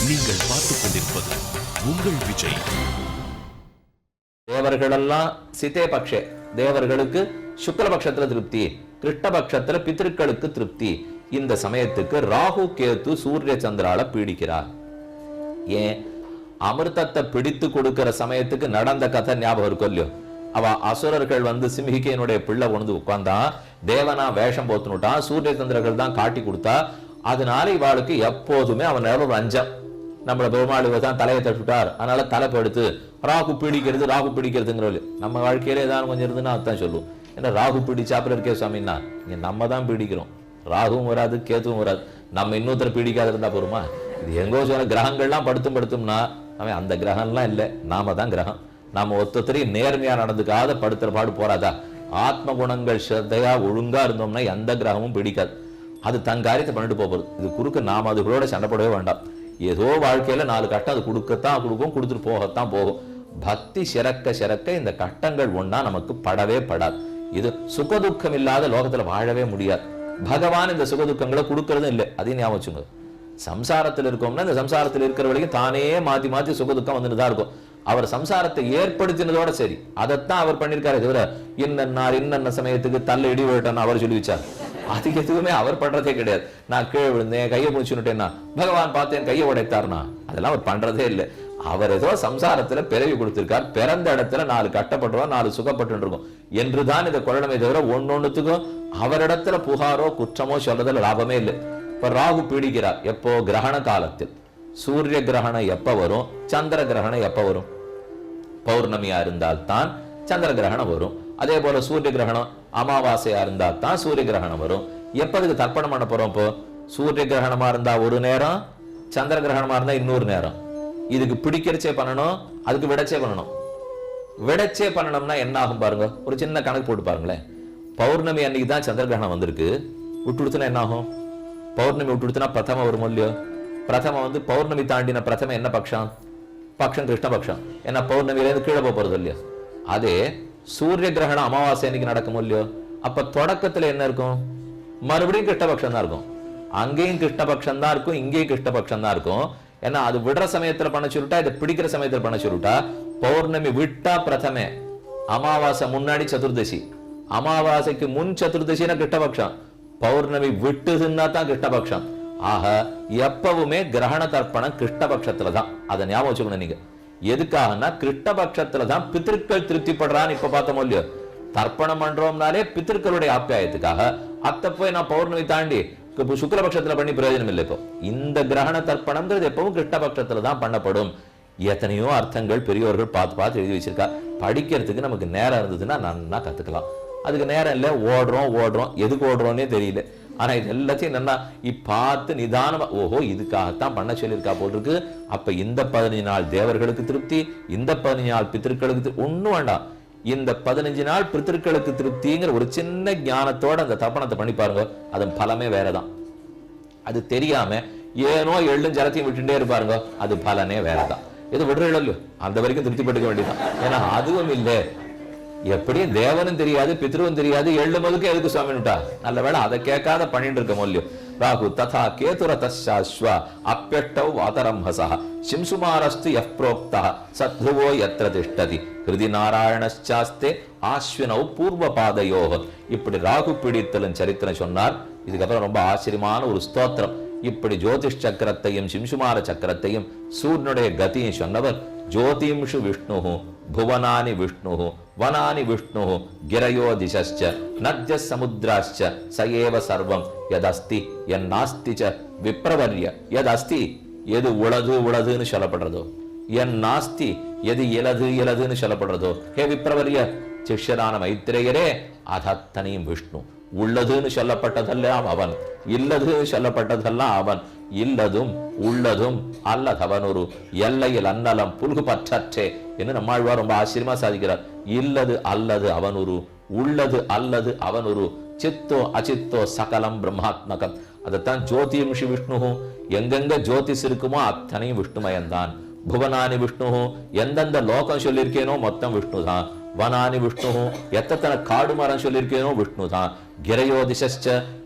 நீங்கள் பார்த்துக் கொண்டிருப்பது உங்கள் விஜய். தேவர்களெல்லாம் சிதே பக்ஷே, தேவர்களுக்கு சுக்லபக்ஷத்துல திருப்தி, கிருஷ்ணபக்ஷத்துல பித்திருக்களுக்கு திருப்தி. இந்த சமயத்துக்கு ராகு கேத்து சூரிய சந்திரால பீடிக்கிறார். ஏன்? அமிர்தத்தை பிடித்து கொடுக்கிற சமயத்துக்கு நடந்த கதை ஞாபகம் இருக்கும் இல்லையோ? அவ அசுரர்கள் வந்து சிம்ஹிகையினுடைய பிள்ளை கொண்டு உட்கார்ந்தா, தேவனா வேஷம் போத்துனுட்டான், சூரிய சந்திரர்கள் தான் காட்டி கொடுத்தா. அதனால இவாளுக்கு எப்போதுமே அவன் நேரம் ஒரு அஞ்சம். நம்மள பெருமாள் தான் தலையை தட்டுட்டார், அதனால தலை படுத்து ராகு பிடிக்கிறது, ராகு பிடிக்கிறதுங்கிற நம்ம வாழ்க்கையில ஏதாவது கொஞ்சம் இருந்துன்னா அதுதான் சொல்லுவோம். ஏன்னா ராகு பிடிச்சா அப்புறம் இருக்கே சுவாமின்னா, இங்க நம்ம தான் பிடிக்கிறோம். ராகுவும் வராது, கேத்துவும் வராது. நம்ம இன்னொருத்தர் பிடிக்காத இருந்தா போருமா? இது எங்கோ சொன்ன கிரகங்கள்லாம் படுத்தும்னா அவன் அந்த கிரகம்லாம் இல்லை, நாம தான் கிரகம். நாம ஒத்தொத்தரையும் நேர்மையா நடந்துக்காத படுத்துற பாடு போறாதா? ஆத்ம குணங்கள் ஸ்ரத்தையா ஒழுங்கா இருந்தோம்னா எந்த கிரகமும் பிடிக்காது. அது தன் காரியத்தை பண்ணிட்டு போறது. இது குறுக்க நாம அதுகளோட சண்டை போடவே வேண்டாம். ஏதோ வாழ்க்கையில 4 கட்டம் அது கொடுக்கத்தான் கொடுக்கும், கொடுத்துட்டு போகத்தான் போகும். பக்தி சிறக்க சிறக்க இந்த கட்டங்கள் ஒன்னா நமக்கு படவே படாது. இது சுகதுக்கம் இல்லாத லோகத்துல வாழவே முடியாது. பகவான் இந்த சுகதுக்கங்களை கொடுக்கறதும் இல்லை, அதையும் ஞாபகம் வச்சுங்க. சம்சாரத்தில் இருக்கோம்னா இந்த சம்சாரத்தில் இருக்கிற வரைக்கும் தானே மாத்தி மாத்தி சுகதுக்கம் வந்துட்டு தான் இருக்கும். அவர் சம்சாரத்தை ஏற்படுத்தினதோட சரி, அதைத்தான் அவர் பண்ணிருக்காரு தவிர இன்னன்னார் இன்னன்ன சமயத்துக்கு தள்ள இடி விட்டான்னு அவர் சொல்லி வச்சார். அதுக்கு எதுவுமே அவர் பண்றதே கிடையாது. நான் கீழே விழுந்தேன், கையை முடிச்சுட்டேன்னா பகவான் பார்த்தேன் கையை உடைத்தார்னா அதெல்லாம் அவர் பண்றதே இல்லை. அவர் ஏதோ சம்சாரத்துல பிறவி கொடுத்திருக்கார், பிறந்த இடத்துல 4 கட்டப்பட்டுருவா 4 சுகப்பட்டு இருக்கும் என்றுதான் இந்த கொள்ளமே தவிர ஒன்னொன்னுத்துக்கும் அவரிடத்துல புகாரோ குற்றமோ சொல்றதுல லாபமே இல்லை. இப்ப ராகு பீடிக்கிறார் எப்போ? கிரகண காலத்தில். சூரிய கிரகணம் எப்ப வரும்? சந்திர கிரகணம் எப்ப வரும்? பௌர்ணமியா இருந்தால் தான் சந்திர கிரகணம் வரும். அதே போல சூரிய கிரகணம் அமாவாசையா இருந்தா தான் சூரிய கிரகணம் வரும். எப்ப அதுக்கு தர்ப்பணம் பண்ண போறோம்? இப்போ சூரிய கிரகணமா இருந்தா ஒரு நேரம், சந்திர கிரகணமா இருந்தா இன்னொரு நேரம். இதுக்கு பிடிக்கிறச்சே பண்ணணும், அதுக்கு விடச்சே பண்ணணும். விடச்சே பண்ணணும்னா என்ன ஆகும் பாருங்க, ஒரு சின்ன கணக்கு போட்டு பாருங்களேன். பௌர்ணமி அன்னைக்கு தான் சந்திர கிரகணம் வந்திருக்கு, விட்டுடுத்துனா என்ன ஆகும்? பௌர்ணமி விட்டுடுத்துனா பிரதம வரும் இல்லையோ? பிரதம வந்து பௌர்ணமி தாண்டின பிரதம என்ன பட்சம்? பட்சம் கிருஷ்ணபக்ஷம். ஏன்னா பௌர்ணமியிலேருந்து கீழே போறது இல்லையோ? அதே சூரிய கிரகணம் அமாவாசை அன்னைக்கு நடக்கும் இல்லையோ? அப்ப தொடக்கத்துல என்ன இருக்கும்? மறுபடியும் கிருஷ்ணபக்ஷம் தான் இருக்கும். அங்கேயும் கிருஷ்ணபக்ஷம் தான் இருக்கும், இங்கேயும் கிருஷ்ணபக்ஷம் தான் இருக்கும். ஏன்னா அது விடுற சமயத்துல பண்ண சொல்லிட்டா, இதை பிடிக்கிற சமயத்துல பண்ண சொல்லிட்டா. பௌர்ணமி விட்டா பிரதமே, அமாவாசை முன்னாடி சதுர்தசி, அமாவாசைக்கு முன் சதுர்தசினா கிருஷ்ணபக்ஷம், பௌர்ணமி விட்டுதுன்னா தான் கிருஷ்ணபக்ஷம். ஆக எப்பவுமே கிரகண தர்ப்பணம் கிருஷ்ணபக்ஷத்துல தான். அதை ஞாபகம் வச்சுக்கணும் நீங்க. எதுக்காகனா கிருஷ்ணபக்ஷத்துல தான் பித்திருக்கள் திருப்திப்படுறான்னு இப்ப பார்த்தோம் இல்லையோ? தர்ப்பணம் பண்றோம்னாலே பித்திருக்களுடைய ஆப்யாயத்துக்காக. அத்த போய் நான் பௌர்ணமி தாண்டி சுக்லபக்ஷத்துல பண்ணி பிரயோஜனம் இல்லை. இப்போ இந்த கிரகண தர்ப்பணம்ன்றது எப்பவும் கிருஷ்ணபக்ஷத்துல தான் பண்ணப்படும். எத்தனையோ அர்த்தங்கள் பெரியோர்கள் பார்த்து பார்த்து எழுதி வச்சிருக்கா. படிக்கிறதுக்கு நமக்கு நேரம் இருந்ததுன்னா நன்னா கத்துக்கலாம். அதுக்கு நேரம் இல்லை, ஓடுறோம். எதுக்கு ஓடுறோன்னே தெரியல. ஆனா இது எல்லாத்தையும் நல்லா பார்த்து நிதானமா, ஓஹோ இதுக்காகத்தான் பண்ண சொல்லியிருக்கா போட்டிருக்கு. அப்ப இந்த 15 நாள் தேவர்களுக்கு திருப்தி, இந்த 15 நாள் பித்திருக்களுக்கு ஒண்ணும் வேண்டாம். இந்த 15 நாள் பித்திருக்களுக்கு திருப்திங்கிற ஒரு சின்ன ஞானத்தோட அந்த தர்ப்பணத்தை பண்ணி பாருங்க, அதன் பலமே வேறதான். அது தெரியாம ஏனோ எள்ளும் ஜலத்தையும் விட்டுட்டே இருப்பாருங்க, அது பலனே வேறதான். எது விடுறீங்களோ இல்லையோ அந்த வரைக்கும் திருப்திப்பட்டுக்க வேண்டியதான். ஏன்னா அதுவும் இல்லை, எப்படியும் தேவனும் தெரியாது, பித்ருவும் தெரியாது, எள்ளு மதுக்கு எதுக்கு சுவாமின்னுட்டா? நல்ல வேளை அதை கேட்காத பண்ணிட்டு இருக்க முடியும். ராகு ததா கேதுர தஸ்யாஸ்வ அப்யட்டௌ வாதரம்ஹசா சிம்சுமாரஸ்து யஃ ப்ரோக்தா சத்ருவோ யத்ர திஷ்டதி ஹிருதி நாராயணஸ்சாஸ்தே ஆஸ்வினௌ பூர்வ பாதையோஹ. இப்படி ராகு பீடித்தலும் சரித்திரம் சொன்னார். இதுக்கப்புறம் ரொம்ப ஆச்சரியமான ஒரு ஸ்தோத்திரம். இப்படி ஜோதிஷ் சக்கரத்தையும் சிம்சுமார சக்கரத்தையும் சூரியனுடைய கதியும் சொன்னவர் ஜோதிம்ஷு விஷ்ணு புவனானி விஷ்ணு வனானி விஷ்ணு கிரயோ திசஸ்ச நத்ய சமுத்ராஸ்ச சயேவ சர்வம் யதஸ்தி என்னாஸ்தி ச விப்ரவர்ய. யதஸ்தி எது உளதுன்னு சொல்லப்படுறதோ, என் நாஸ்தி எது இலதுன்னு சொல்லப்படுறதோ, ஹே விப்ரவர்ய சிஷ்யரான மைத்திரேயரே அதத்தனையும் விஷ்ணு. உள்ளதுன்னு சொல்லப்பட்டதெல்லாம் அவன், இல்லதுன்னு சொல்லப்பட்டதெல்லாம் அவன். இல்லதும் உள்ளதும் அல்லதவனொரு எல்லையில் அன்னலம் புல்கு பற்றற்றே என்று நம்மாழ்வார் ரொம்ப ஆச்சரியமா சாதிக்கிறார். இல்லது அல்லது அவனொரு, உள்ளது அல்லது அவனொரு, சித்தோ அச்சித்தோ சகலம் பிரம்மாத்மகம். அதைத்தான் ஜோதிம்ஷி விஷ்ணு. எங்கெங்க ஜோதிஷ் இருக்குமோ அத்தனையும் விஷ்ணுமயம்தான். புவனானி விஷ்ணு, எந்தெந்த லோகம் சொல்லியிருக்கேனோ மொத்தம் விஷ்ணு தான். வனானி விஷ்ணு, எத்தனை காடு மரம் சொல்லியிருக்கேனோ விஷ்ணு தான். கிரையோ திசஸ்ச,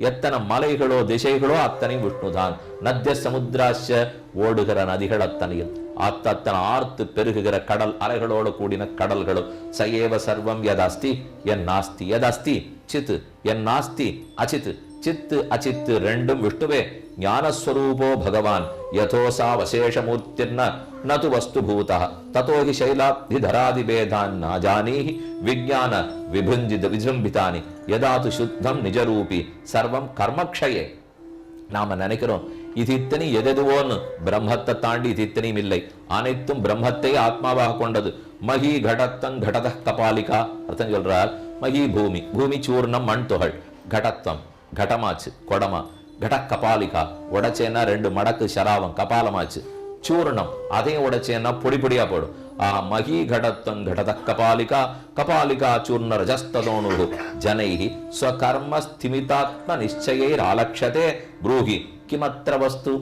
எத்தனை மலைகளோ திசைகளோ அத்தனையும் விஷ்ணு தான். நத்திய சமுத்திராச்ச, ஓடுகிற நதிகள் அத்தனையும், அத்தனை ஆர்த்து பெருகுகிற கடல் அலைகளோடு கூடின கடல்களும். சயேவ சர்வம் யதஸ்தி என் நாஸ்தி, யதஸ்தி சித் என் நாஸ்தி அசித், சித்து அச்சித்து ரெண்டும் விஷ்ணுவே. ஞானஸ்வரூபோ பகவான் யதோசா வசேஷமூர்த்திர்ன நது வஸ்துபூதா ததோ ஹி சைலாப்திதராதி பேதான் நாஜானீஹி விஜ்ஞான விபுஞ்சித விஜృంభిதானி யதா து சுத்தம் நிஜரூபி சர்வம் கர்மக்ஷயே. நாம நினைக்கிறோம் இது இத்தனை எதுவோன்னு, பிரம்மத்தை தாண்டி இது இத்தனையும் இல்லை. அனைத்தும் பிரம்மத்தை ஆத்மாவாக கொண்டது. மகி கடத்தம் கடத கபாலிகா, அர்த்தம் சொல்றார். மகி பூமி, பூமி சூர்ணம் மண் துகள். கடத்தம் கடமாச்சு கொடமா. கட கபாலிகா, உடைச்சேன்னா 2 மடக்கு சராவம் கபாலமாச்சு. சூர்ணம், அதையும் உடைச்சேன்னா பொடி பொடியா போடும். மகி கடத்தம் கடத கபாலிகா கபாலிகா சூர்ண ரஜஸ்ததோனு ஜனைஹி ஸ்வகர்ம ஸ்திமிதாத்ம நிச்சயைர் ஆலக்ஷதே ப்ரூஹி கிமத்திர வஸ்து.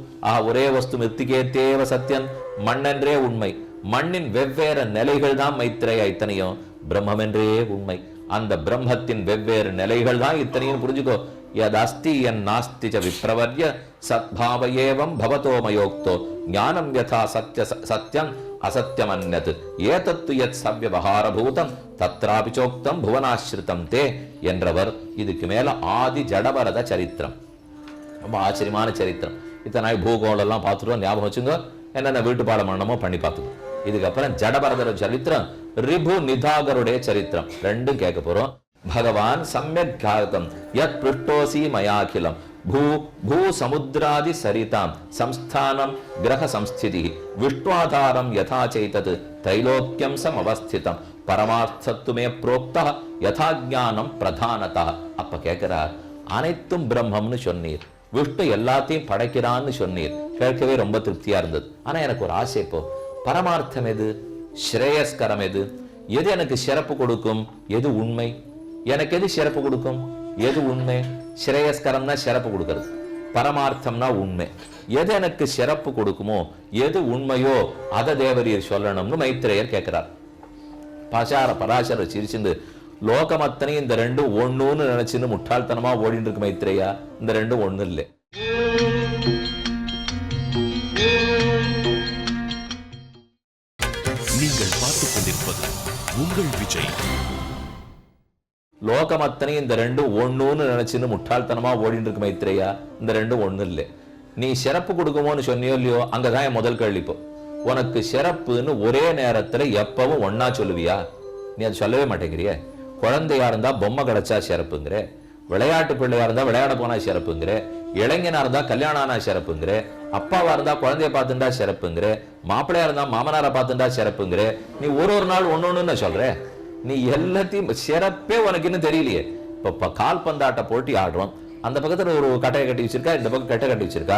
ஒரே வஸ்து மிருத்திகேத்தேவ சத்யன், மண்ணென்றே உண்மை. மண்ணின் வெவ்வேறு நிலைகள் தான் மைத்ரேயா இத்தனையும். பிரம்மம் என்றே உண்மை. அந்த பிரம்மத்தின் வெவ்வேறு நிலைகள் தான் இத்தனையும் புரிஞ்சுக்கோ. யதஸ்தி என் நாஸ்தி ச விப்ரவர்ய சத்பாவயேவம் பவதோ மயோக்தோ ஞானம் யதா சத்ய சத்யம் அசத்யம் அன்யத் ஏதத்து யத் சவ்யவஹாரபூதம் தத்ராபி சோக்தம் புவனாஸ்ருதம் தே என்றவர். இதுக்கு மேல ஆதி ஜடபரத சரித்திரம், ரொம்ப ஆச்சரியமான சரித்திரம். இத்தனை பூகோளம் எல்லாம் பார்த்துருவோம், ஞாபகம் வச்சுங்க. என்னென்ன வீட்டு பாடம் பண்ணணுமோ பண்ணி பார்த்துக்கோ. இதுக்கப்புறம் ஜடபரதர சரித்திரம், ரிபு நிதாகருடைய சரித்திரம், ரெண்டும் கேட்க போறோம். பகவான் சம்யக் காதம் யத் பிருஷ்டோசி மயாகிலம் பூ பூ சமுத்ராதி சரிதாம் சம்ஸ்தானம் கிரக சம்ஸ்திதி விஷ்ணுவாதாரம் யதா சைதத் தைலோக்கியம் சமவஸ்திதம் பரமார்த்தத்துமே புரோக்தா யதா ஞானம் பிரதானதா. அப்ப கேட்கிறார், அனைத்தும் பிரம்மம்னு சொன்னீர், விஷ்ணு எல்லாத்தையும் படைக்கிறான்னு சொன்னீர், கேட்கவே ரொம்ப திருப்தியா இருந்தது. ஆனா எனக்கு ஒரு ஆசை, இப்போ பரமார்த்தம் எது, ஸ்ரேயஸ்கரம் எது, எது எனக்கு சிறப்பு கொடுக்கும், எது உண்மை, எனக்கு எது சிறப்பு கொடுக்கும், எது உண்மை. ஸ்ரேயஸ்கரம்னா சிறப்பு கொடுக்கிறது, பரமார்த்தம்னா உண்மை. எது எனக்கு சிறப்பு கொடுக்குமோ, எது உண்மையோ அதை தேவரீர் சொல்லணும்னு மைத்ரேயர் கேட்கிறார். பராசர சிரிச்சுண்டு, லோகமத்தனை இந்த ரெண்டும் ஒண்ணுன்னு நினைச்சுன்னு முட்டாள்தனமா ஓடிட்டு இருக்கு மைத்ரேயா. இந்த ரெண்டும் ஒண்ணு இல்லை. நீங்கள் பார்த்துக் கொண்டிருப்பது உங்கள் விஜய். லோகமத்தனை இந்த ரெண்டும் ஒண்ணுன்னு நினைச்சுன்னு முட்டாள்தனமா ஓடிட்டு இருக்கு மைத்ரேயா. இந்த ரெண்டும் ஒண்ணு இல்லை. நீ சிறப்பு கொடுக்குமோன்னு சொன்னியோ இல்லையோ, அங்கதான் என் முதல் கேள்வி. இப்போ உனக்கு சிறப்புன்னு ஒரே நேரத்துல எப்பவும் ஒன்னா சொல்லுவியா? நீ அது சொல்லவே மாட்டேங்கிறிய. குழந்தையா இருந்தா பொம்மை கிடைச்சா சிறப்புங்கிற, விளையாட்டு பிள்ளையா இருந்தா விளையாட போனா சிறப்புங்கிற, இளைஞனா இருந்தா கல்யாணம் ஆனா சிறப்புங்கிற, அப்பாவா இருந்தா குழந்தைய பார்த்துட்டா சிறப்புங்கிற, மாப்பிள்ளையா இருந்தா மாமனாரை பார்த்துட்டா சிறப்புங்கிற. நீ ஒரு நாள் ஒன்னொன்னு சொல்ற. நீ எல்லாத்தையும் சிறப்பே உனக்கு இன்னும் தெரியலையே. இப்ப கால்பந்தாட்ட போட்டி ஆடுறோம், அந்த பக்கத்துல ஒரு கட்டையை கட்டி வச்சிருக்கா, இந்த பக்கம் கட்டை கட்டி வச்சிருக்கா.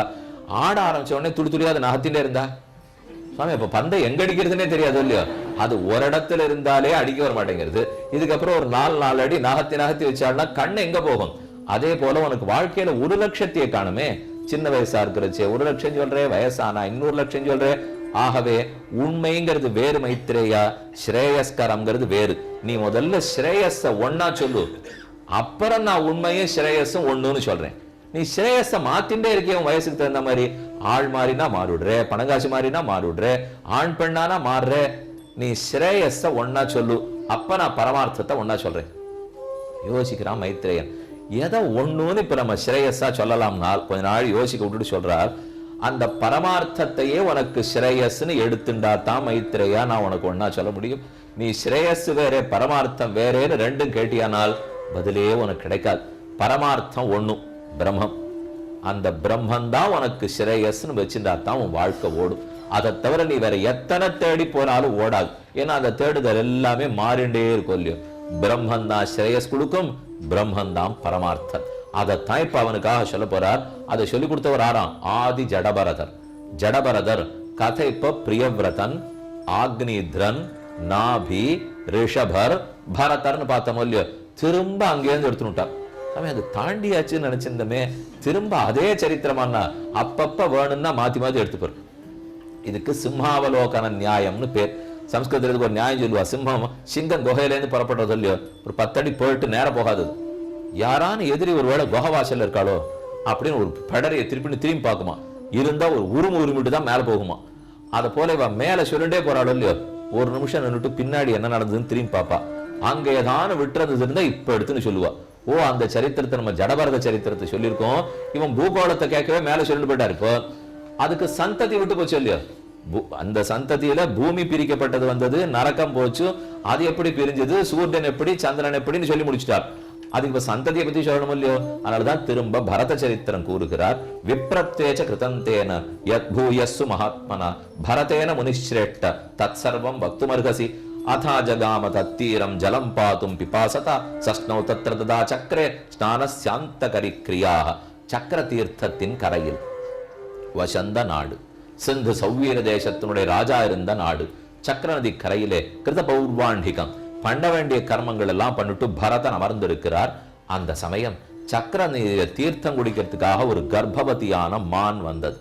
ஆட ஆரம்பிச்ச உடனே துடி துடியா அது நகத்திலே இருந்தா சுவாமி, இப்ப பந்தை எங்க அடிக்கிறதுனே தெரியாது இல்லையோ. அது ஒரு இடத்துல இருந்தாலே அடிக்க வர மாட்டேங்கிறது. இதுக்கப்புறம் ஒரு 4 அடி நகத்தி வச்சாள்னா கண்ணு எங்க போகும்? அதே போல உனக்கு வாழ்க்கையில 1 லட்சத்தையே காணுமே. சின்ன வயசா இருக்கிறச்சே 1 லட்சம் சொல்றே, வயசானா 200 லட்சம் சொல்றே. ஆகவே உண்மைங்கிறது வேறு மைத்ரேயா, ஸ்ரேயஸ்கரம்ங்கிறது வேறு. நீ முதல்ல ஸ்ரேயஸ ஒன்னா சொல்லு, அப்புறம் நான் உண்மையும் ஸ்ரேயஸும் ஒண்ணுன்னு சொல்றேன். நீ ஸ்ரேயஸ மாத்திண்டே இருக்கிய வயசுக்கு தகுந்த மாதிரி. ஆள் மாறினா மாறுடுற, பணங்காசு மாறினா மாறுடுற, ஆண் பெண்ணானா மாறுற. நீ ஸ்ரேயஸ ஒன்னா சொல்லு, அப்ப நான் பரமார்த்தத்தை ஒன்னா சொல்றேன். யோசிக்கிறான் மைத்ரேயன். எதை ஒண்ணுன்னு இப்ப நம்ம ஸ்ரேயஸா சொல்லலாம்னா கொஞ்ச நாள் யோசிக்க விட்டுட்டு சொல்றார், அந்த பரமார்த்தத்தையே உனக்கு ஸ்ரேயஸ்ன்னு எடுத்துண்டா தான் மைத்ரேயா நான் உனக்கு ஒன்னா சொல்ல முடியும். நீ ஸ்ரேயஸ் வேற பரமார்த்தம் வேறேன்னு ரெண்டும் கேட்டியானால் பதிலே உனக்கு கிடைக்காது. பரமார்த்தம் ஒண்ணும் பிரம்மம். அந்த பிரம்மன் தான் உனக்கு ஸ்ரேயஸ்ன்னு வச்சுட்டா தான் உன் வாழ்க்கை ஓடும். அதை தவிர நீ வேற எத்தனை தேடி போனாலும் ஓடாது. ஏன்னா அந்த தேடுதல் எல்லாமே மாறிண்டே இருக்கும் இல்லையோ. பிரம்மன் தான் ஸ்ரேயஸ் கொடுக்கும், பிரம்மன் தான் பரமார்த்தம். அதைத்தான் இப்ப அவனுக்காக சொல்ல போறார். அதை சொல்லி கொடுத்தவர் ஆறாம் ஆதி ஜடபரதர். ஜடபரதர் கதை இப்ப பிரியவிரதன், ஆக்னித்ரன், நாபி, ரிஷபர், பரதர்னு பார்த்தோம் இல்லையோ. திரும்ப அங்கேருந்து எடுத்துட்டார். அது தாண்டியாச்சுன்னு நினைச்சிருந்தமே, திரும்ப அதே சரித்திரமானா அப்பப்ப வேணும்னா மாத்தி மாத்தி எடுத்துப்பார். இதுக்கு சிம்ஹாவலோகன நியாயம்னு பேர். சம்ஸ்கிருதத்துக்கு ஒரு நியாயம் சொல்லுவா, சிங்கம் குகையிலேருந்து புறப்படுறது இல்லையோ, ஒரு 10 அடி போயிட்டு நேரம் போகாது. யாரான எதிரி ஒருவேளை குகை வாசல்ல இருக்காளோ அப்படின்னு ஒரு படரையை திருப்பி பார்க்குமா, இருந்தா ஒரு உருமிட்டு தான் மேல போகுமா. அதை போல இவ மேல சொல்லிட்டே போறாளோ இல்லையோ, ஒரு நிமிஷம் நின்றுட்டு பின்னாடி என்ன நடந்ததுன்னு திரும்பி பாப்பா. அங்க ஏதான விட்டுறது இருந்தா இப்ப எடுத்துன்னு சொல்லுவா. ஓ, அந்த சரித்திரத்தை நம்ம ஜடபரத சரித்திரத்தை சொல்லியிருக்கோம், இவன் பூகோளத்தை கேட்கவே மேல சொல்லிட்டு போயிட்டாரு. இப்போ அதுக்கு சந்ததி விட்டு போச்சு இல்லையோ, அந்த சந்ததியில பூமி பிரிக்கப்பட்டது வந்தது, நரக்கம் போச்சு, அது எப்படி பிரிஞ்சது, சூரியன் எப்படி, சந்திரன் எப்படின்னு சொல்லி முடிச்சிட்டார். அதுக்கு இப்ப சந்ததியை பத்தி சொல்லணும் இல்லையோ, அதனாலதான் திரும்ப பரத சரித்திரம் கூறுகிறார். விப்ரத்வேச்ச கிருதந்தேன யத் பூயஸ்ஸு மகாத்மனா பரதேன முனிஸ்ரேஷ்ட தத் சர்வம் வக்துமர்ஹசி அதா ஜகாம தத்தீரம் ஜலம் பாதும் பிபாசதா சஸ்னௌ தத்ர ததா சக்கரே ஸ்நானஸ்யாந்தகரி கிரியாக. சக்கர தீர்த்தத்தின் கரையில் வசந்த நாடு, சிந்து சௌவீர தேசத்தினுடைய ராஜா இருந்த நாடு, சக்கர நதி கரையிலே கிருத பௌர்வாண்டிகம் பண்ண வேண்டிய கர்மங்கள் எல்லாம் பண்ணிட்டு பரதன் அமர்ந்திருக்கிறார். அந்த சமயம் சக்கர நீரை தீர்த்தம் குடிக்கிறதுக்காக ஒரு கர்ப்பவதியான மான் வந்தது.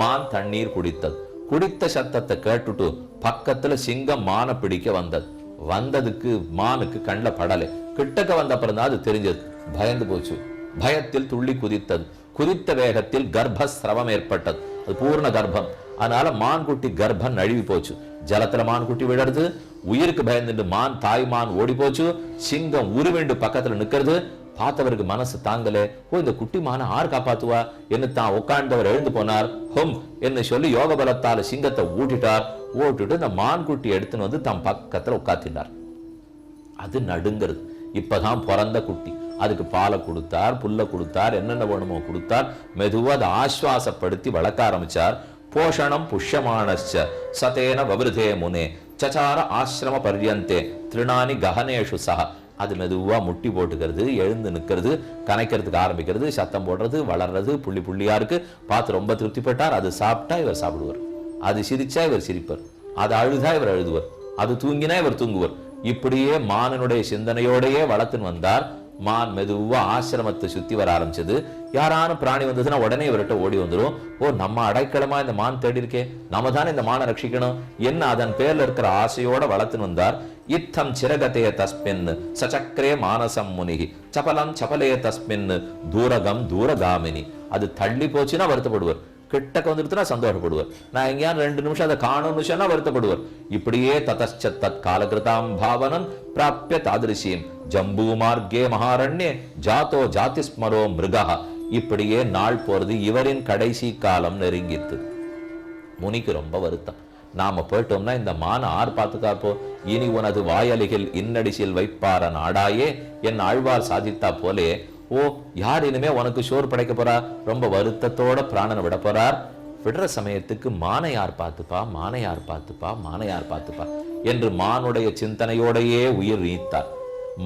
மான் தண்ணீர் குடித்தது. குடித்த சத்தத்தை கேட்டுட்டு பக்கத்துல சிங்கம் மானை பிடிக்க வந்ததுக்கு மானுக்கு கண்ணில் படலை. கிட்டக்க வந்த அப்புறம் தான் அது தெரிஞ்சது. பயந்து போச்சு. பயத்தில் துள்ளி குதித்தது. குதித்த வேகத்தில் கர்ப்பஸ்ரவம் ஏற்பட்டது. அது பூர்ண கர்ப்பம். அதனால மான்குட்டி கர்ப்பம் நழுவி போச்சு. ஜலத்துல மான்குட்டி விழறது. உயிருக்கு பயந்துட்டு மான் தாய் மான் ஓடி போச்சு. சிங்கம் உருவிண்டு பக்கத்துல நிக்கிறது. பார்த்தவருக்கு மனசு தாங்கலே. ஓ, இந்த குட்டி மான ஆறு காப்பாத்துவா என்று தான் உட்கார்ந்தவர் எழுந்து போனார். ஹோம் என்று சொல்லி யோக பலத்தால சிங்கத்தை ஊட்டிட்டார். ஓட்டுட்டு இந்த மான்குட்டி எடுத்துன்னு வந்து தம் பக்கத்துல உட்காத்தினார். அது நடுங்கிறது. இப்பதான் பிறந்த குட்டி. அதுக்கு பாலை கொடுத்தார், புல்ல கொடுத்தார், என்னென்ன வேணுமோ கொடுத்தார். மெதுவா அதை ஆஸ்வாசப்படுத்தி வளர்க்க ஆரம்பிச்சார். போஷணம் புஷ்யமானச்ச சதேன வவிருதே முனே சச்சார ஆசிரம பர்யந்தே திருநானி ககனேஷு சஹ. அது மெதுவா முட்டி போட்டுக்கிறது, எழுந்து நிற்கிறது, கனைக்கிறதுக்கு ஆரம்பிக்கிறது, சத்தம் போடுறது, வளர்றது, புள்ளி புள்ளியா இருக்கு. பார்த்து ரொம்ப திருப்திப்பட்டார். அது சாப்பிட்டா இவர் சாப்பிடுவார், அது சிரிச்சா இவர் சிரிப்பார், அது அழுதா இவர் அழுதுவர், அது தூங்கினா இவர் தூங்குவர். இப்படியே மானனுடைய சிந்தனையோடையே வளர்த்துன்னு வந்தார். மான் மெதுவா ஆசிரமத்தை சுத்தி வர ஆரம்பிச்சது. யாரான பிராணி வந்ததுன்னா உடனே இவர்கிட்ட ஓடி வந்துடும். ஓ, நம்ம அடைக்கலமா இந்த மான் தேடி இருக்கே, நம்ம தானே இந்த மானை ரட்சிக்கணும் என்ன அதன் பேர்ல இருக்கிற ஆசையோட வளர்த்துன்னு வந்தார். இத்தம் சிரகதே தஸ்மின் சச்சக்கரே மானசம் முனிகி சபலம் சபலே தஸ்மின் தூரகம் தூரகாமினி. அது தள்ளி போச்சுன்னா வருத்தப்படுவார், கிட்டக்க வந்துடுத்துனா சந்தோஷப்படுவார். நான் எங்கேயாவது 2 நிமிஷம் அதை காணும்னு சொன்னா வருத்தப்படுவார். இப்படியே ததச்ச தத் காலகிருதாம் பாவனம் பிராப்ய தாதிருஷீம் ஜம்பூ மார்க்கே மகாரண்யே ஜாத்தோ ஜாதிஸ்மரோ மிருகா. இப்படியே நாள் போறது. இவரின் கடைசி காலம் நெருங்கித்து. முனிக்கு ரொம்ப வருத்தம். நாம போயிட்டோம்னா இந்த மான ஆர் பார்த்துக்காப்போ, இனி உனது வாயலிகள் இன்னடிசில் வைப்பார நாடாயே என் ஆழ்வார் சாதித்தா போலே. ஓ, யார் இனிமே உனக்கு சோறு படைக்க போறா? ரொம்ப வருத்தத்தோட பிராணனை விட போறார். விடுற சமயத்துக்கு மானை யார் பார்த்துப்பா, மானை யார் பார்த்துப்பா, மானை யார் பார்த்துப்பா என்று மானுடைய சிந்தனையோடையே உயிர் நீத்தார்.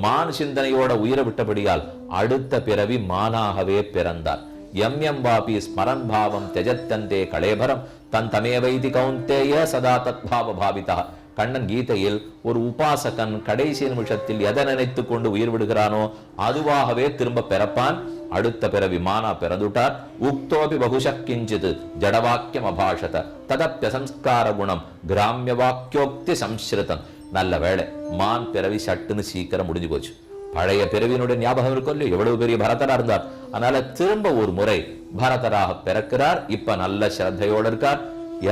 மான் சிந்தனையோட உயிரை விட்டபடியால் அடுத்த பிறவி மானாகவே பிறந்தார். எம் வாபி ஸ்மரன் பாவம் தெஜத்தந்தே கலேபரம் தன் தமேவைதி கௌந்தேய சதா தத்பாவ பாவிதா. கண்ணன் கீதையில் ஒரு உபாசகன் கடைசி நிமிஷத்தில் எதை நினைத்து கொண்டு உயிர் விடுகிறானோ அதுவாகவே திரும்ப பிறப்பான். அடுத்த பிறவி மானா பிறந்துட்டார். உக்தோபி பகுஷக்கிஞ்சித் ஜடவாக்கியம் அபாஷத ததப்பிய சம்ஸ்கார குணம் கிராமிய வாக்கியோக்தி சம்ஸ்ருதம். நல்ல வேளை மான் பிறவி சட்டுன்னு சீக்கிரம் முடிஞ்சு போச்சு. பழைய பிறவியினுடைய ஞாபகம் இருக்கும் இல்லையோ, எவ்வளவு பெரிய பரதரா இருந்தார். அதனால திரும்ப ஒரு முறை பரதராக பிறக்கிறார். இப்ப நல்ல ஸ்ரத்தையோட இருக்கார்.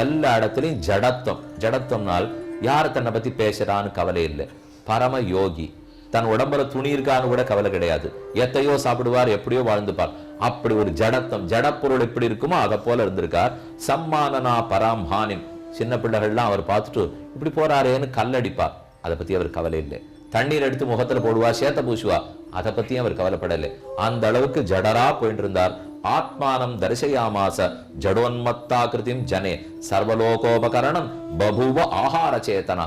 எல்லா இடத்துலையும் ஜடத்துவம். ஜடத்துவம்னால் யார் தன்னை பத்தி பேசுறான்னு கவலை இல்லை. பரம யோகி. தன் உடம்புல துணி இருக்கான்னு கூட கவலை கிடையாது. எத்தையோ சாப்பிடுவார், எப்படியோ வாழ்ந்துப்பார். அப்படி ஒரு ஜடத்துவம். ஜடப்பொருள் எப்படி இருக்குமோ அதை போல இருந்திருக்கார். சம்மானனா பராம் ஹானின். சின்ன பிள்ளைகள்லாம் அவர் பார்த்துட்டு இப்படி போறாரேன்னு கல்லடிப்பார். அதை பத்தி அவர் கவலை இல்லை. தண்ணீர் எடுத்து முகத்துல போடுவா, சேத்த பூசுவா, அதை பத்தியும் அவர் கவலைப்படலை. அந்த அளவுக்கு ஜடரா போயிட்டு இருந்தார். ஆத்மானம் தரிசயாமாச ஜடோன்மத்தாகிருதிம் ஜனே சர்வலோகோபகரணம் பபூவ ஆகார சேதனா.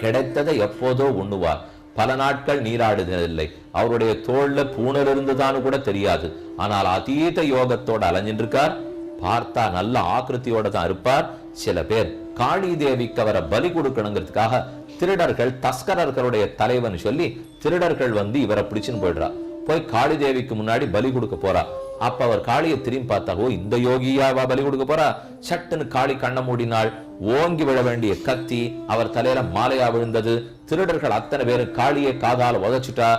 கிடைத்ததை எப்போதோ உண்ணுவார். பல நாட்கள் நீராடுவதில்லை. அவருடைய தோல்ல பூணல் இருந்துதான்னு கூட தெரியாது. ஆனால் அதீத யோகத்தோட அலைஞ்சிட்டு இருக்கார். பார்த்தா நல்ல ஆக்கிருத்தியோட தான் இருப்பார். சில பேர் காளி தேவிக்கு அவரை பலி கொடுக்கணுங்கிறதுக்காக திருடர்கள், தஸ்கரர்களுடைய தலைவன் சொல்லி திருடர்கள் வந்து இவரை பிடிச்சுன்னு போயிடுறா. போய் காளி தேவிக்கு முன்னாடி பலி கொடுக்க போறா. அப்ப அவர் காளியை திரும்பி பார்த்தா, ஓ இந்த யோகியாவா பலி கொடுக்க போறா? சட்டுன்னு காளி கண்ண மூடினாள். ஓங்கி விழ வேண்டிய கத்தி அவர் தலையில மாலையா விழுந்தது. திருடர்கள் அத்தனை பேரும் காளியை காதால உதச்சுட்டா,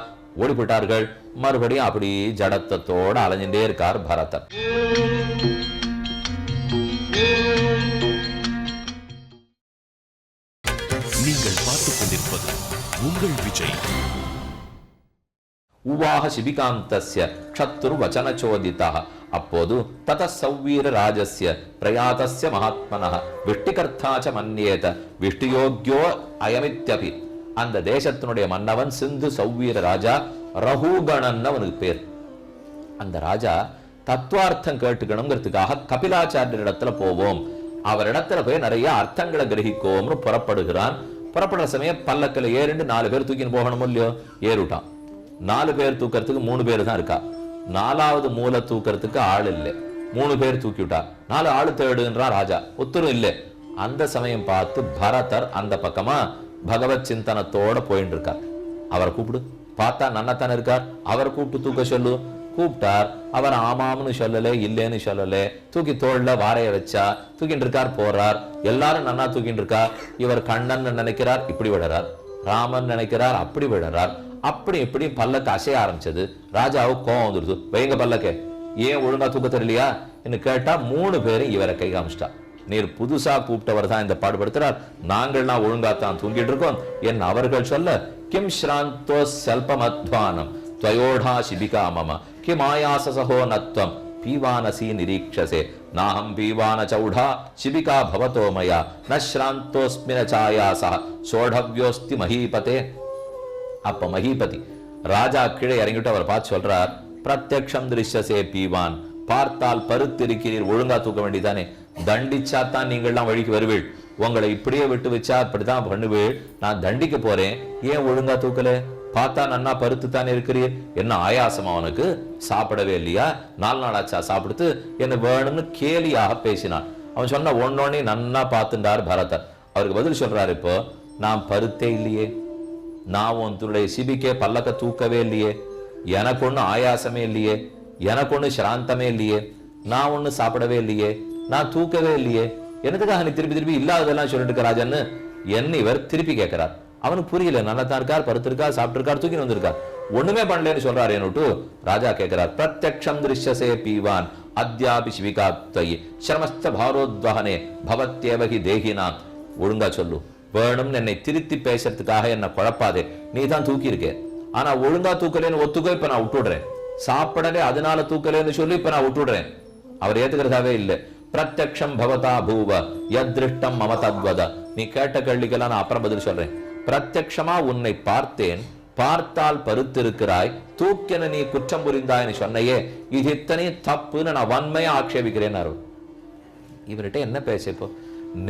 ஓடிவிட்டார்கள். மறுபடியும் அப்படி ஜடத்தத்தோட அலைஞ்சுட்டே இருக்கார் பரதர். நீங்கள் பார்த்துக் கொண்டிருப்பது உங்கள் விஜய். உவாக சிபிகாந்தஸ்ய க்ஷத்ரு வசனச்சோதிதः. அப்போது தத சௌவீர ராஜஸ்ய பிரயாதஸ்ய மகாத்மனः விஷ்டிகர்த்தாச்ச மன்யேத விஷ்டியோக்யோ அயமித்யபி. அந்த தேசத்தினுடைய மன்னவன் சிந்து சௌவீர ராஜா ரஹூகணன் அவனுக்கு பேர். அந்த ராஜா தத்துவார்த்தம் கேட்டுக்கணுங்கிறதுக்காக கபிலாச்சாரியர் இடத்துல போவோம், அவரிடத்துல போய் நிறைய அர்த்தங்களை கிரகிக்கோம்னு புறப்படுகிறான். புறப்படுற சமயம் பல்லக்கில் ஏறிண்டு 4 பேர் தூக்கின்னு போகணும் இல்லையோ, ஏறிட்டான். 4 பேர் தூக்கிறதுக்கு 3 பேர் தான் இருக்கா. 4வது மூலை தூக்கிறதுக்கு ஆள் இல்லை. 3 பேர் தூக்கி விட்டா. 4 ஆளு தேடுன்றான் ராஜா, உத்தரவு இல்லை. அந்த சமயம் பார்த்து பரதர் அந்த பக்கமா பகவத் சிந்தனத்தோட போயிட்டு இருக்கார். அவரை கூப்பிடு, பார்த்தா நன்னத்தானே இருக்கார், அவரை கூப்பிட்டு தூக்க சொல்லு. கூப்பிட்டார். அவர் ஆமாம்னு சொல்லல, இல்லைன்னு சொல்லல. தூக்கி தோல்ல வாரைய வச்சா தூக்கிட்டு இருக்கார், போறார். எல்லாரும் நன்னா தூக்கிட்டு இருக்கா. இவர் கண்ணன் நினைக்கிறார், இப்படி விடுறார். ராமன் நினைக்கிறார், அப்படி விடுறார். அப்படி இப்படி பல்லக்கு அசைய ஆரம்பிச்சது. ராஜாவுக்கு கோவம் வந்துருது. வைங்க பல்லக்கே, ஏன் ஒழுங்கா தூக்க தெரியலையா என்று கேட்டா 3 பேரும் இவரை கை காமிச்சிட்டா. நீர் புதுசா கூப்பிட்டவர் தான் இந்த பாடுபடுத்துறார், நாங்கள்லாம் ஒழுங்காத்தான் தூங்கிட்டு இருக்கோம் என் அவர்கள் சொல்ல, கிம் ஸ்ராந்தோ சல்பமத்வானம் துவயோடா சிபிகா மம கிம் ஆயாசசஹோ நத்வம் பீவானசி நிரீக்ஷசே நாஹம் பீவான சௌடா சிபிகா பவதோ மயா ந ஸ்ராந்தோஸ்மின சாயாசா சோடவ்யோஸ்தி மஹீபதே. அப்ப மஹீபதி ராஜா கீழே இறங்கிட்டு அவர் பார்த்து சொல்றார், பிரத்யக்ஷம் திருஷ்யசே பீவான், பார்த்தால் பருத்திருக்கிறீர், ஒழுங்கா தூக்க வேண்டியதானே, தண்டிச்சா தான் நீங்கள்லாம் வழிக்கு வருவீள், உங்களை இப்படியே விட்டு வச்சா அப்படித்தான் பண்ணுவீள், நான் தண்டிக்க போறேன், ஏன் ஒழுங்கா தூக்கல, பார்த்தா நன்னா பருத்து தானே இருக்கிறீர், என்ன ஆயாசமா அவனுக்கு, சாப்பிடவே இல்லையா, 4 நாள் ஆச்சா சாப்பிடுத்து, என்ன வேணும்னு கேலியாக பேசினான். அவன் சொன்ன ஒன்னொன்னே நன்னா பார்த்துட்டார் பரதர். அவருக்கு பதில் சொல்றாரு, இப்போ நான் பருத்தே இல்லையே, நான் உன்னுடைய சிபிக்கே பல்லக்க தூக்கவே இல்லையே, எனக்கு ஒண்ணு ஆயாசமே இல்லையே, எனக்கு ஒண்ணு சிராந்தமே இல்லையே, நான் ஒண்ணு சாப்பிடவே இல்லையே, நான் தூக்கவே இல்லையே, என்னதுக்காக நீ திருப்பி திருப்பி இல்லாததெல்லாம் சொல்லிட்டு இருக்க ராஜன்னு என்ன இவர் திருப்பி கேட்கிறார். அவனுக்கு புரியல, நல்லதான் இருக்கார், பருத்திருக்கார், சாப்பிட்டிருக்கார், தூக்கி வந்திருக்கார், ஒண்ணுமே பண்ணலன்னு சொல்றாரு. என்னட்டு ராஜா கேட்கிறார், பிரத்யக்ஷம் திருஷ்யசே பீவான் அத்யாபி சிவிகாத்வயி ஸ்ரமஸ்த பாரோத்வஹனே பவத்யேவகி தேகினாம். ஒழுங்கா சொல்லு, வேணும்னு என்னை திருத்தி பேசுறதுக்காக என்ன குழப்பாதே, நீ தான் தூக்கி இருக்கே, ஆனா ஒழுங்கா தூக்கலேன்னு ஒத்துக்கோ, இப்ப நான் விட்டுடுறேன், சாப்பிடலே அதனால தூக்கலேன்னு சொல்லி இப்ப நான் விட்டுடுறேன். அவர் ஏத்துக்கிறதாவே இல்லை. பிரத்யக்ஷம் பவதா பூவ யத்ருஷ்டம் மம தத்வத. நீ கேட்ட கேள்விக்கெல்லாம் நான் அப்புறம் பதில் சொல்றேன். பிரத்யக்ஷமா உன்னை பார்த்தேன், பார்த்தால் பருத்திருக்கிறாய், தூக்கென நீ குற்றம் புரிந்தாய்னு சொன்னையே, இது இத்தனை தப்புன்னு நான் வன்மையா ஆட்சேபிக்கிறேன். இவர்கிட்ட என்ன பேச, இப்போ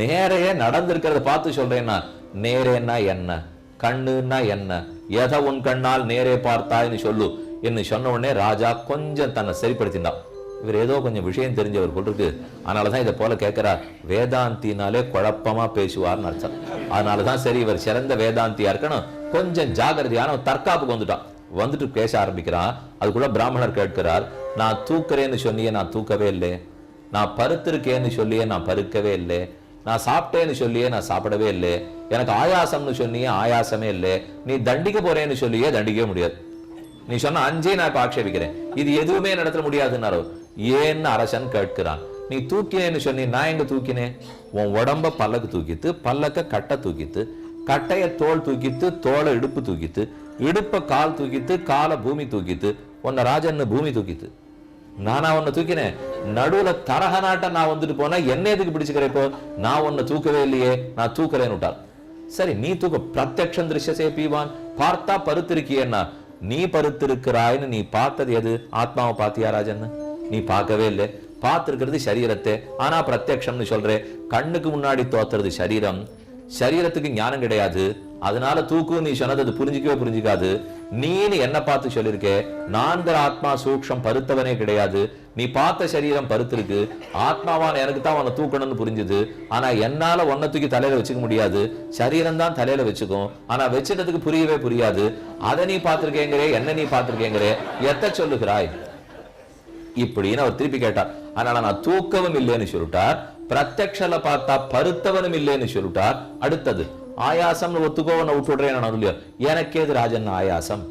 நேரையே நடந்திருக்கிறத பார்த்து சொல்றேன்னா, நேரேன்னா என்ன, கண்ணுன்னா என்ன, எதை உன் கண்ணால் நேரே பார்த்தாய்னு சொல்லு என்று சொன்ன உடனே ராஜா கொஞ்சம் தன்னை சரிப்படுத்தினான். இவர் ஏதோ கொஞ்சம் விஷயம் தெரிஞ்சவர் கொண்டிருக்கு, அதனாலதான் இதை போல கேட்கிறார். வேதாந்தினாலே குழப்பமா பேசுவார்னு அர்த்தம். அதனாலதான் சரி இவர் சிறந்த வேதாந்தியா இருக்கணும், கொஞ்சம் ஜாகிரதையான தற்காப்புக்கு வந்துட்டு பேச ஆரம்பிக்கிறான். அதுக்குள்ள பிராமணர் கேட்கிறார், நான் தூக்குறேன்னு சொன்னியே நான் தூக்கவே இல்லை, நான் பருத்திருக்கேன்னு சொல்லியே நான் பருக்கவே இல்லை, நான் சாப்பிட்டேன்னு சொல்லியே நான் சாப்பிடவே இல்லை, எனக்கு ஆயாசம்னு சொன்னியே ஆயாசமே இல்லை, நீ தண்டிக்க போறேன்னு சொல்லியே தண்டிக்கவே முடியாது, நீ சொன்ன 5 நான் இப்ப ஆட்சேபிக்கிறேன், இது எதுவுமே நடத்த முடியாதுன்னாரோ. ஏன்னு அரசன் கேட்கிறான். நீ தூக்கினேன்னு சொன்னி, நான் எங்க தூக்கினேன், உன் உடம்ப பல்லக்கு தூக்கித்து, பல்லக்க கட்டை தூக்கித்து, கட்டைய தோல் தூக்கித்து, தோலை இடுப்பு தூக்கித்து, இடுப்ப கால் தூக்கித்து, காலை பூமி தூக்கித்து, உன்னை ராஜன்னு பூமி தூக்கித்து, நானா உன்னை தூக்கினேன், நடுவுல தரக நாட்ட நான் வந்துட்டு போனா என்ன எதுக்கு பிடிச்சுக்கிறேன், இப்போ நான் உன்னை தூக்கவே இல்லையே, நான் தூக்குறேன்னு விட்டார். சரி நீ தூக்க, பிரத்யக்ஷம் திருஷ்யசே பீவான், பார்த்தா பருத்திருக்கியன்னா, நீ பருத்திருக்கிறாய்னு நீ பார்த்தது எது, ஆத்மாவை பாத்தியா ராஜன்னு, நீ பார்க்கவே இல்லை, பார்த்திருக்கிறது சரீரத்தை, ஆனா பிரத்யக்ஷம்னு சொல்றே, கண்ணுக்கு முன்னாடி தோத்துறது சரீரம், சரீரத்துக்கு ஞானம் கிடையாது, அதனால தூக்கு நீ சொன்னது அது புரிஞ்சிக்காது. நீன்னு என்ன பார்த்து சொல்லிருக்கே, நான்கிற ஆத்மா சூக்ஷம் பருத்தவனே கிடையாது, நீ பார்த்த சரீரம் பருத்திருக்கு, ஆத்மாவான எனக்கு தான் உன்னை தூக்கணும்னு புரிஞ்சுது, ஆனா என்னால உன்னை தூக்கி தலையில வச்சுக்க முடியாது, சரீரம் தான் தலையில வச்சுக்கும், ஆனா வச்சுட்டதுக்கு புரியவே புரியாது, அதை நீ பார்த்திருக்கேங்கிறே, என்ன நீ பார்த்திருக்கேங்கிறே, எத்த சொல்லுகிறாய். இப்படின்னு அவர் திருப்பி கேட்டார். அதனால நான் தூக்கவும் இல்லைன்னு சொல்லிட்டார். பிரத்யக்ஷல பார்த்தா பருத்தவனும் இல்லைன்னு சொல்லிட்டார். அடுத்தது ஆயாசம்னு ஒத்துக்கோவனை விட்டுடுறேன் நான் இல்லையோ, எனக்கு ஏது ராஜன் ஆயாசம்?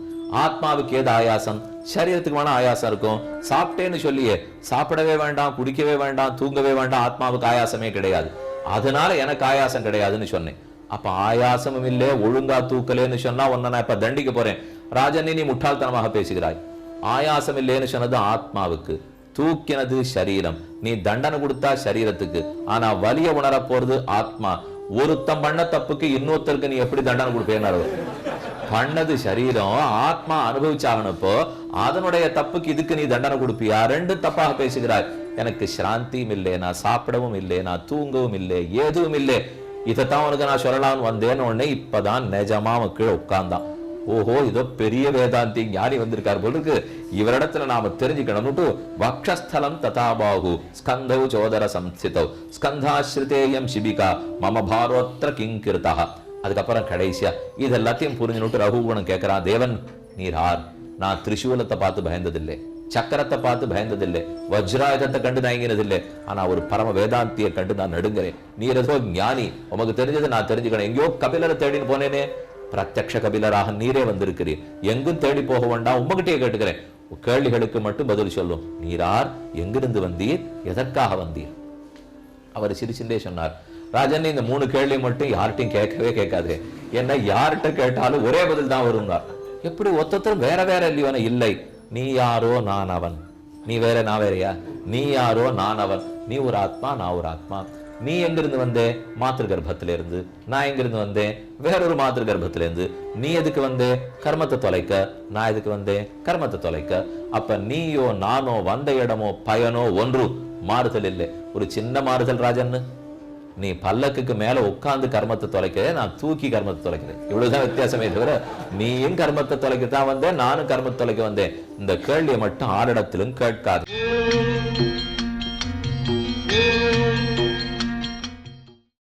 ஆத்மாவுக்கு ஏது ஆயாசம்? சரீரத்துக்கு வேணா ஆயாசம் இருக்கும். சாப்பிட்டேன்னு சொல்லியே சாப்பிடவே வேண்டாம், குடிக்கவே வேண்டாம், தூங்கவே வேண்டாம், ஆத்மாவுக்கு ஆயாசமே கிடையாது, அதனால எனக்கு ஆயாசம் கிடையாதுன்னு சொன்னேன். அப்ப ஆயாசமும் இல்லை, ஒழுங்கா தூக்கலேன்னு சொன்னா உன்னை நான் இப்ப தண்டிக்க போறேன். ராஜன் நீ முட்டாள்தனமாக பேசுகிறாய். ஆயாசம் இல்லைன்னு சொன்னது ஆத்மாவுக்கு, தூக்கினது சரீரம். நீ தண்டனை கொடுத்தா சரீரத்துக்கு, ஆனா வலிய உணர போறது ஆத்மா. ஒருத்தம் பண்ண தப்புக்கு இன்னொருத்தருக்கு நீ எப்படி தண்டனை கொடுப்பேன்னு பண்ணது சரீரம், ஆத்மா அனுபவிச்சாகனப்போ அதனுடைய தப்புக்கு இதுக்கு நீ தண்டனை கொடுப்பியா? ரெண்டு தப்பாக பேசுகிறாய். எனக்கு சாந்தியும் இல்லை, நான் சாப்பிடவும் இல்லை, நான் தூங்கவும் இல்லை, எதுவும் இல்லை. இதைத்தான் உனக்கு நான் சொல்லலாம்னு வந்தேன்னு உடனே இப்பதான் நிஜமா கீழே உட்கார்ந்தான். ஓஹோ, இதோ பெரிய வேதாந்தி ஞானி வந்திருக்கார் போல இருக்கு, இவரிடத்துல நாம தெரிஞ்சுக்கணும்னுட்டு வக்ஷஸ்தலம் ததாபாகு ஸ்கந்தௌ சோதர சம்ஸ்திதௌ ஸ்கந்தாஸ்ருதேயம் சிபிகா மம பாரோத்ர கிங்கிருதா. அதுக்கப்புறம் கடைசியா இது எல்லாத்தையும் புரிஞ்சுனுட்டு ரகுகுணம் கேட்கிறான், தேவன் நீர் ஆர்? நான் திரிசூலத்தை பார்த்து பயந்ததில்லை, சக்கரத்தை பார்த்து பயந்ததில்லை, வஜ்ராயுதத்தை கண்டு நயங்கினதில்லை, ஆனா ஒரு பரம வேதாந்தியை கண்டு நான் நடுங்கிறேன். நீர் ஏதோ ஞானி, உமக்கு தெரிஞ்சது நான் தெரிஞ்சுக்கணும். எங்கேயோ கபிலரை தேடின்னு போனேனே, பிரத்யக்ஷ கபிலராக நீரே வந்திருக்கிறீர். எங்கும் தேடி போக வேண்டாம், உங்ககிட்டயே கேட்டுக்கிறேன். கேள்விகளுக்கு மட்டும் பதில் சொல்லும். நீரார்? எங்கிருந்து வந்தீர்? எதற்காக வந்தீர்? அவர் சிரிச்சுட்டே சொன்னார், ராஜன் இந்த 3 கேள்வி மட்டும் யார்கிட்டையும் கேட்கவே கேட்காது. என்ன யார்கிட்ட கேட்டாலும் ஒரே பதில் தான் வருங்க. எப்படி ஒத்தத்தரும் வேற வேற இல்லையோ? இல்லை, நீ யாரோ நான் அவன், நீ வேற நான் வேறையா? நீ யாரோ நான் அவன், நீ ஒரு ஆத்மா நான் ஒரு ஆத்மா. நீ எங்கிருந்து வந்தே? மாத்திரு கர்ப்பத்தில இருந்து. நான் எங்கிருந்து வந்தேன்? வேறொரு மாத்திரு கர்ப்பத்தில இருந்து. நீ எதுக்கு வந்தே? கர்மத்தை தொலைக்க. நான் எதுக்கு வந்தேன்? கர்மத்தை தொலைக்க. அப்ப நீயோ நானோ வந்த இடமோ பயனோ ஒன்று, மாறுதல் இல்லை. ஒரு சின்ன மாறுதல் ராஜன்னு, நீ பல்லக்குக்கு மேல உட்கார்ந்து கர்மத்தை தொலைக்கிறேன், நான் தூக்கி கர்மத்தை தொலைக்கிறேன். இவ்வளவுதான் வித்தியாசமே தவிர நீயும் கர்மத்தை தொலைக்கத்தான் வந்தேன், நானும் கர்மத்தை தொலைக்க வந்தேன். இந்த கேள்வியை மட்டும் ஆரிடத்திலும் கேட்காது.